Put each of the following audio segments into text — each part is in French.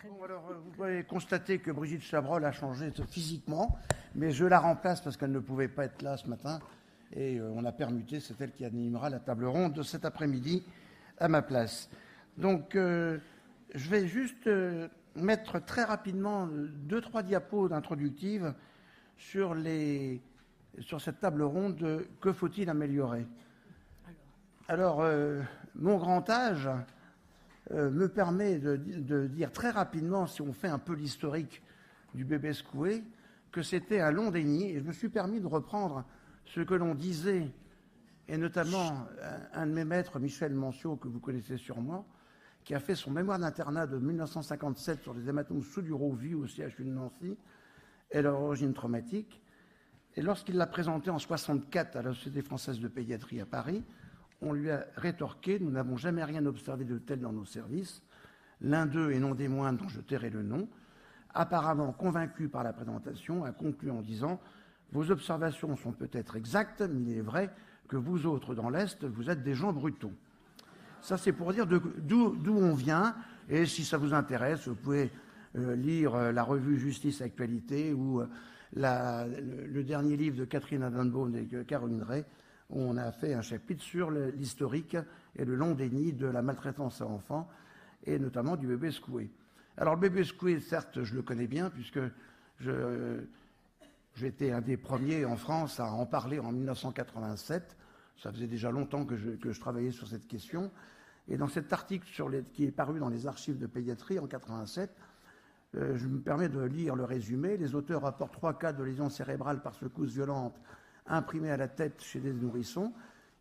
Bon, alors, vous pouvez constater que Brigitte Chabrol a changé physiquement, mais je la remplace parce qu'elle ne pouvait pas être là ce matin. Et on a permuté, c'est elle qui animera la table ronde de cet après-midi à ma place. Donc, je vais juste mettre très rapidement 2-3 diapos d'introductives sur cette table ronde de que faut-il améliorer. Alors, mon grand âge me permet de dire très rapidement, si on fait un peu l'historique du bébé secoué, que c'était un long déni, et je me suis permis de reprendre ce que l'on disait, et notamment un de mes maîtres, Michel Manciot, que vous connaissez sûrement, qui a fait son mémoire d'internat de 1957 sur les hématomes sous-duraux vus au CHU de Nancy et leur origine traumatique. Et lorsqu'il l'a présenté en 1964 à la Société française de pédiatrie à Paris, on lui a rétorqué « Nous n'avons jamais rien observé de tel dans nos services ». L'un d'eux, et non des moindres, dont je tairai le nom, apparemment convaincu par la présentation, a conclu en disant « Vos observations sont peut-être exactes, mais il est vrai que vous autres dans l'Est, vous êtes des gens brutaux ». Ça, c'est pour dire d'où on vient. Et si ça vous intéresse, vous pouvez lire la revue Justice Actualité ou le dernier livre de Catherine Adenbaum et Caroline Ray, où on a fait un chapitre sur l'historique et le long déni de la maltraitance à enfants, et notamment du bébé secoué. Alors le bébé secoué, certes, je le connais bien, puisque j'étais un des premiers en France à en parler en 1987. Ça faisait déjà longtemps que je travaillais sur cette question. Et dans cet article qui est paru dans les archives de pédiatrie en 1987, je me permets de lire le résumé. Les auteurs rapportent 3 cas de lésions cérébrales par secousse violente imprimées à la tête chez des nourrissons.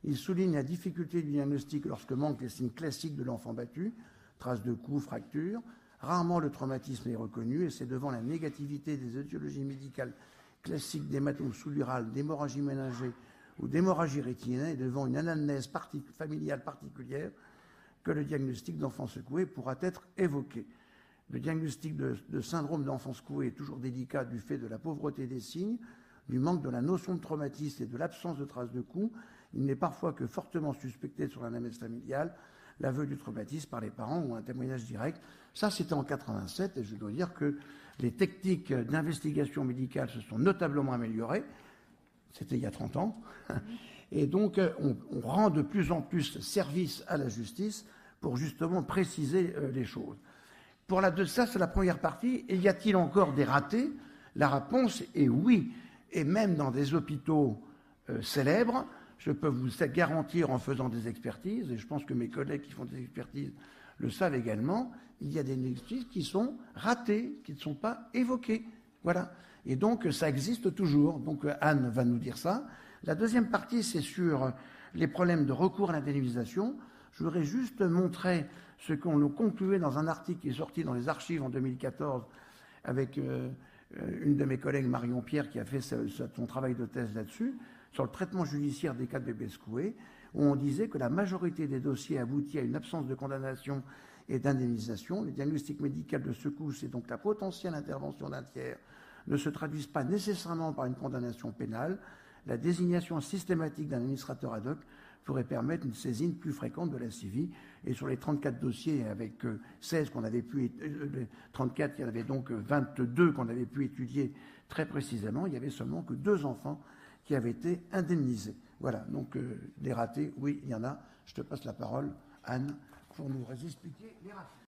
Ils soulignent la difficulté du diagnostic lorsque manquent les signes classiques de l'enfant battu, traces de coups, fractures. Rarement le traumatisme est reconnu, et c'est devant la négativité des étiologies médicales classiques d'hématome sous-dural, d'hémorragie méningée ou d'hémorragie rétinienne, et devant une anamnèse familiale particulière, que le diagnostic d'enfant secoué pourra être évoqué. Le diagnostic de syndrome d'enfant secoué est toujours délicat du fait de la pauvreté des signes, du manque de la notion de traumatisme et de l'absence de traces de coups. Il n'est parfois que fortement suspecté sur l'anamnèse familiale, l'aveu du traumatisme par les parents ou un témoignage direct. Ça, c'était en 1987, et je dois dire que les techniques d'investigation médicale se sont notablement améliorées. C'était il y a 30 ans. Et donc, on rend de plus en plus service à la justice pour justement préciser les choses. Ça, c'est la première partie. Et y a-t-il encore des ratés? La réponse est oui. Et même dans des hôpitaux célèbres, je peux vous garantir en faisant des expertises, et je pense que mes collègues qui font des expertises le savent également, il y a des expertises qui sont ratées, qui ne sont pas évoquées. Voilà. Et donc, ça existe toujours. Donc, Anne va nous dire ça. La deuxième partie, c'est sur les problèmes de recours à l'indemnisation. Je voudrais juste montrer ce qu'on a conclué dans un article qui est sorti dans les archives en 2014 avec une de mes collègues, Marion Pierre, qui a fait son travail de thèse là-dessus, sur le traitement judiciaire des cas de bébés secoués, où on disait que la majorité des dossiers aboutit à une absence de condamnation et d'indemnisation. Les diagnostics médicaux de secousse et donc la potentielle intervention d'un tiers ne se traduisent pas nécessairement par une condamnation pénale. La désignation systématique d'un administrateur ad hoc pourrait permettre une saisine plus fréquente de la CIVI. Et sur les 34 dossiers, avec 16 qu'on avait pu... 34, il y en avait donc 22 qu'on avait pu étudier très précisément. Il n'y avait seulement que 2 enfants qui avaient été indemnisés. Voilà, donc des ratés, oui, il y en a. Je te passe la parole, Anne, pour nous expliquer les ratés.